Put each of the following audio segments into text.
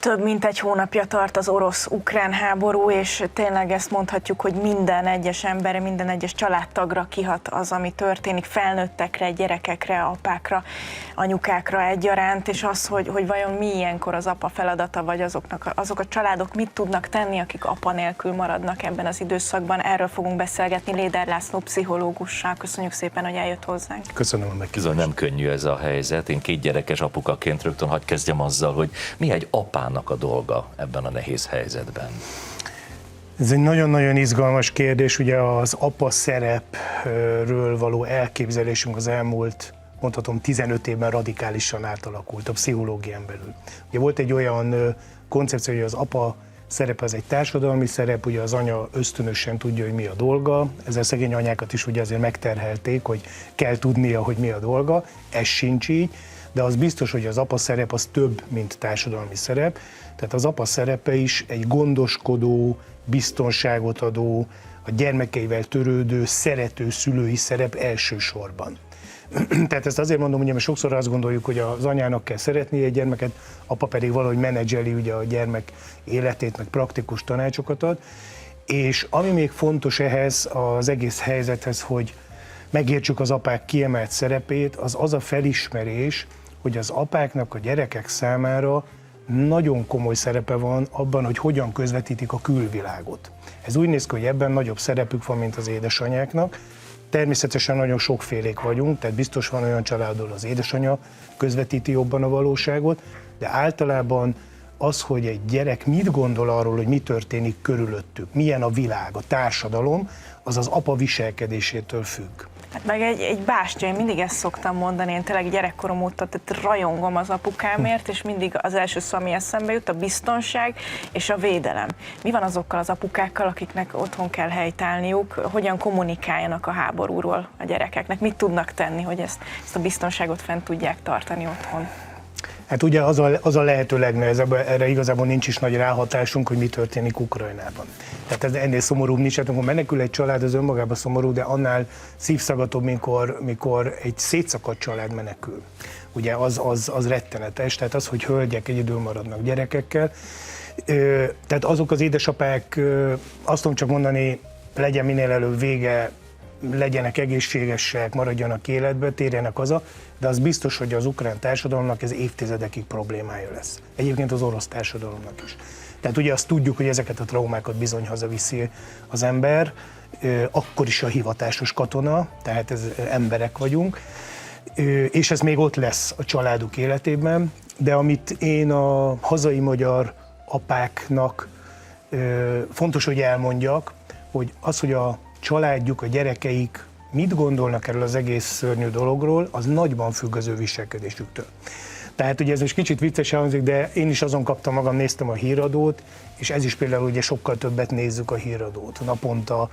Több mint egy hónapja tart az orosz-ukrán háború, és tényleg ezt mondhatjuk, hogy minden egyes emberre, minden egyes családtagra kihat az, ami történik, felnőttekre, gyerekekre, apákra, anyukákra egyaránt, és az, hogy vajon mi ilyenkor az apa feladata, vagy azok a családok mit tudnak tenni, akik apa nélkül maradnak ebben az időszakban. Erről fogunk beszélgetni Léder László pszichológussal. Köszönjük szépen, hogy eljött hozzánk. Köszönöm a meghívást. Nem könnyű ez a helyzet. Én 2 gyerekes apukaként rögtön hadd kezdjem azzal, hogy mi egy apának a dolga ebben a nehéz helyzetben. Ez egy nagyon-nagyon izgalmas kérdés. Ugye az apa szerepről való elképzelésünk az elmúlt, mondhatom, 15 évben radikálisan átalakult a pszichológián belül. Ugye volt egy olyan koncepció, hogy az apa szerep az egy társadalmi szerep, ugye az anya ösztönösen tudja, hogy mi a dolga, ezzel szegény anyákat is ugye azért megterhelték, hogy kell tudnia, hogy mi a dolga, ez sincs így, de az biztos, hogy az apa szerep az több, mint társadalmi szerep, tehát az apa szerepe is egy gondoskodó, biztonságot adó, a gyermekeivel törődő, szerető szülői szerep elsősorban. Tehát ezt azért mondom, mert sokszor azt gondoljuk, hogy az anyának kell szeretnie egy gyermeket, apa pedig valahogy menedzseli ugye a gyermek életét, meg praktikus tanácsokat ad. És ami még fontos ehhez az egész helyzethez, hogy megértsük az apák kiemelt szerepét, az a felismerés, hogy az apáknak a gyerekek számára nagyon komoly szerepe van abban, hogy hogyan közvetítik a külvilágot. Ez úgy néz ki, hogy ebben nagyobb szerepük van, mint az édesanyáknak. Természetesen nagyon sokfélék vagyunk, tehát biztos van olyan család, ahol az édesanya közvetíti jobban a valóságot, de általában az, hogy egy gyerek mit gondol arról, hogy mi történik körülöttük, milyen a világ, a társadalom, az az apa viselkedésétől függ. Hát meg egy bástya, én mindig ezt szoktam mondani, én tényleg gyerekkorom óta rajongom az apukámért, és mindig az első szó, ami eszembe jut, a biztonság és a védelem. Mi van azokkal az apukákkal, akiknek otthon kell helytállniuk, hogyan kommunikáljanak a háborúról a gyerekeknek, mit tudnak tenni, hogy ezt a biztonságot fent tudják tartani otthon? Hát ugye az a lehető legnehezebb, erre igazából nincs is nagy ráhatásunk, hogy mi történik Ukrajnában. Tehát ez ennél szomorúbb nincs, hát amikor menekül egy család, az önmagában szomorú, de annál szívszagatóbb, mikor egy szétszakadt család menekül. Ugye az rettenetes, tehát az, hogy hölgyek egyedül maradnak gyerekekkel. Tehát azok az édesapák, azt tudom csak mondani, legyen minél előbb vége, legyenek egészségesek, maradjanak életbe, térjenek haza, de az biztos, hogy az ukrán társadalomnak ez évtizedekig problémája lesz. Egyébként az orosz társadalomnak is. Tehát ugye azt tudjuk, hogy ezeket a traumákat bizony hazaviszi az ember, akkor is a hivatásos katona, tehát ez emberek vagyunk, és ez még ott lesz a családuk életében, de amit én a hazai magyar apáknak fontos, hogy elmondjak, hogy az, hogy a családjuk, a gyerekeik mit gondolnak erről az egész szörnyű dologról, az nagyban függ az ő viselkedésüktől. Tehát ugye ez most kicsit vicces hangzik, de én is azon kaptam magam, néztem a híradót, és ez is például ugye sokkal többet nézzük a híradót. Naponta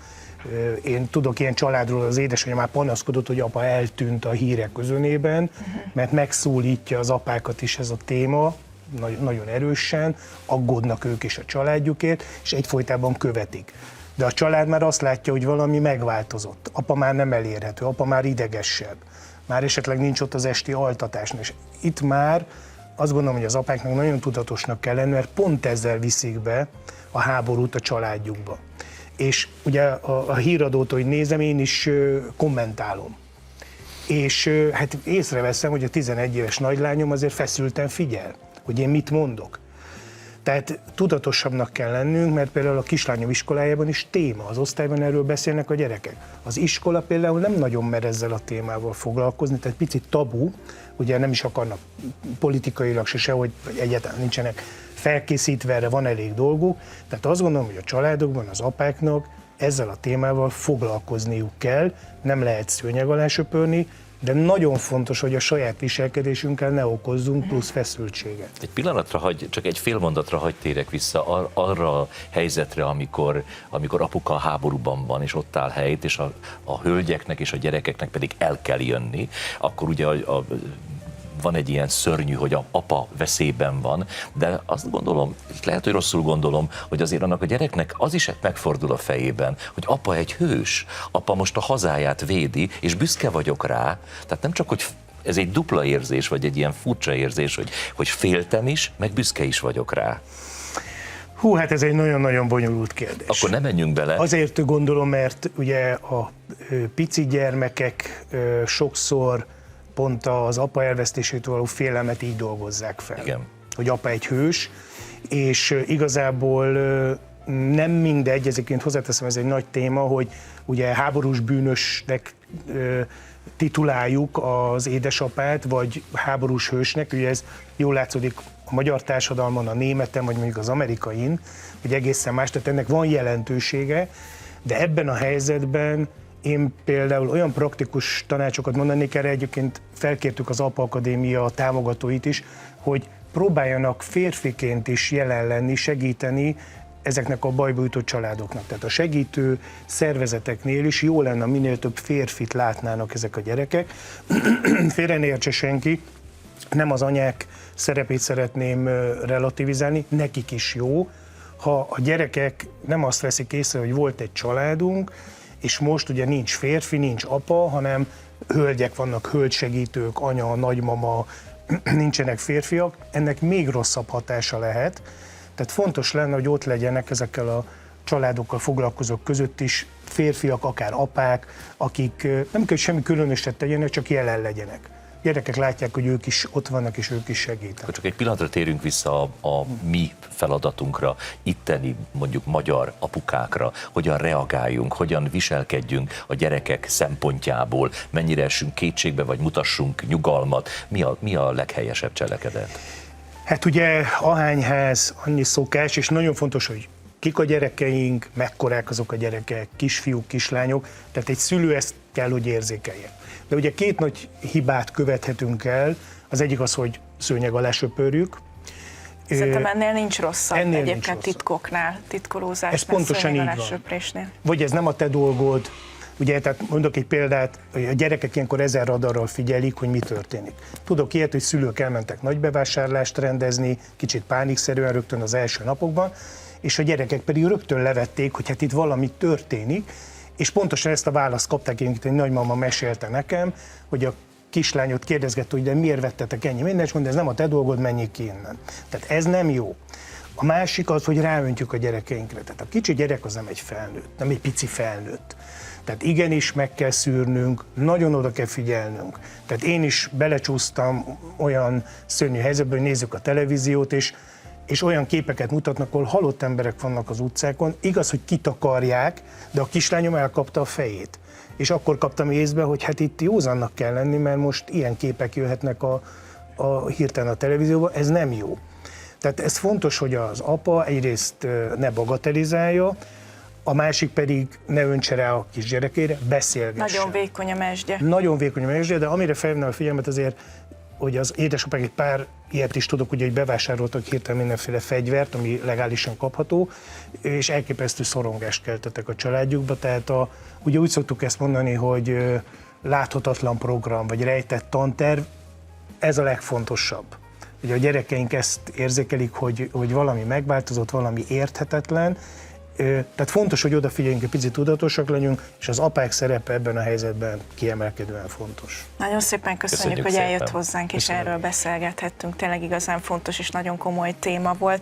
én tudok ilyen családról, az édesanyja már panaszkodott, hogy apa eltűnt a hírek közönében, mert megszólítja az apákat is ez a téma, nagyon erősen, aggódnak ők is a családjukért, és egyfolytában követik. De a család már azt látja, hogy valami megváltozott. Apa már nem elérhető, apa már idegesebb. Már esetleg nincs ott az esti altatás. És itt már azt gondolom, hogy az apáknak nagyon tudatosnak kell lenni, mert pont ezzel viszik be a háborút a családjukba. És ugye a híradót, hogy nézem, én is kommentálom. És hát észreveszem, hogy a 11 éves nagylányom azért feszülten figyel, hogy én mit mondok. Tehát tudatosabbnak kell lennünk, mert például a kislányom iskolájában is téma, az osztályban erről beszélnek a gyerekek. Az iskola például nem nagyon mer ezzel a témával foglalkozni, tehát picit tabu, ugye nem is akarnak politikailag se sehogy, vagy egyáltalán nincsenek felkészítve, erre van elég dolguk. Tehát azt gondolom, hogy a családokban az apáknak ezzel a témával foglalkozniuk kell, nem lehet szőnyeg alá söpörni, de nagyon fontos, hogy a saját viselkedésünkkel ne okozzunk plusz feszültséget. Egy pillanatra, csak egy fél mondatra hagy térek vissza arra a helyzetre, amikor apuka a háborúban van, és ott áll helyt, és a hölgyeknek és a gyerekeknek pedig el kell jönni, akkor ugye van egy ilyen szörnyű, hogy a apa veszélyben van, de azt gondolom, lehet, hogy rosszul gondolom, hogy azért annak a gyereknek az is megfordul a fejében, hogy apa egy hős, apa most a hazáját védi, és büszke vagyok rá, tehát nem csak, hogy ez egy dupla érzés, vagy egy ilyen furcsa érzés, hogy féltem is, meg büszke is vagyok rá. Hú, hát ez egy nagyon-nagyon bonyolult kérdés. Akkor ne menjünk bele. Azért gondolom, mert ugye a pici gyermekek sokszor pont az apa elvesztésétől való félelmet így dolgozzák fel. Igen. Hogy apa egy hős, és igazából nem mindegy, ezért hozzáteszem, ez egy nagy téma, hogy ugye háborús bűnösnek tituláljuk az édesapát, vagy háborús hősnek, ugye ez jól látszódik a magyar társadalmon, a németen, vagy mondjuk az amerikain, hogy egészen más, tehát ennek van jelentősége, de ebben a helyzetben én például olyan praktikus tanácsokat mondanék, erre egyébként felkértük az APA Akadémia támogatóit is, hogy próbáljanak férfiként is jelen lenni, segíteni ezeknek a bajba jutott családoknak. Tehát a segítő szervezeteknél is jó lenne, minél több férfit látnának ezek a gyerekek. Félre ne értse senki, nem az anyák szerepét szeretném relativizálni, nekik is jó, ha a gyerekek nem azt veszik észre, hogy volt egy családunk, és most ugye nincs férfi, nincs apa, hanem hölgyek vannak, hölgysegítők, anya, nagymama, nincsenek férfiak, ennek még rosszabb hatása lehet. Tehát fontos lenne, hogy ott legyenek ezekkel a családokkal foglalkozók között is férfiak, akár apák, akik nem kell semmi különöset tegyenek, csak jelen legyenek. Gyerekek látják, hogy ők is ott vannak, és ők is segítenek. Akkor csak egy pillanatra térünk vissza a mi feladatunkra, itteni mondjuk magyar apukákra, hogyan reagáljunk, hogyan viselkedjünk a gyerekek szempontjából, mennyire essünk kétségbe, vagy mutassunk nyugalmat, mi a leghelyesebb cselekedet? Hát ugye ahány ház, annyi szokás, és nagyon fontos, hogy kik a gyerekeink, mekkorák azok a gyerekek, kisfiúk, kislányok, tehát egy szülő ezt kell, hogy érzékelje. De ugye két nagy hibát követhetünk el, az egyik az, hogy szőnyeg alá söpörjük. Szerintem ennél nincs rosszabb ennél egyébként nincs rosszabb. Titkoknál, titkolózásnál, Ez pontosan így van. söprésnél. Vagy ez nem a te dolgod, ugye, tehát mondok egy példát, a gyerekek ilyenkor 1000 radarral figyelik, hogy mi történik. Tudok ilyet, hogy szülők elmentek nagy bevásárlást rendezni, kicsit pánikszerűen rögtön az első napokban, és a gyerekek pedig rögtön levették, hogy hát itt valami történik, és pontosan ezt a választ kapták, egy nagymama mesélte nekem, hogy a kislányot kérdezgette, hogy de miért vettetek ennyi mindent, és mondta, ez nem a te dolgod, menjél ki innen. Tehát ez nem jó. A másik az, hogy ráöntjük a gyerekeinkre. Tehát a kicsi gyerek az nem egy felnőtt, nem egy pici felnőtt. Tehát igenis meg kell szűrnünk, nagyon oda kell figyelnünk. Tehát én is belecsúsztam olyan szörnyű helyzetbe, hogy nézzük a televíziót, és olyan képeket mutatnak, ahol halott emberek vannak az utcákon. Igaz, hogy kitakarják, de a kislányom elkapta a fejét. És akkor kaptam észbe, hogy hát itt józannak kell lenni, mert most ilyen képek jöhetnek hirtelen a televízióba, ez nem jó. Tehát ez fontos, hogy az apa egyrészt ne bagatelizálja, a másik pedig ne öntse rá a kisgyerekére, beszélgessen. Nagyon vékony a mesdje. Nagyon vékony a mesdje, de amire felhívnám a figyelmet azért, hogy az édesapák egy pár ilyet is tudok, ugye, hogy bevásároltak hirtelen mindenféle fegyvert, ami legálisan kapható, és elképesztő szorongást keltettek a családjukba, tehát ugye úgy szoktuk ezt mondani, hogy láthatatlan program, vagy rejtett tanterv, ez a legfontosabb. Ugye a gyerekeink ezt érzékelik, hogy valami megváltozott, valami érthetetlen, tehát fontos, hogy odafigyeljünk, egy picit tudatosak legyünk, és az apák szerepe ebben a helyzetben kiemelkedően fontos. Nagyon szépen köszönjük, hogy eljött hozzánk, és erről beszélgethettünk. Tényleg igazán fontos és nagyon komoly téma volt.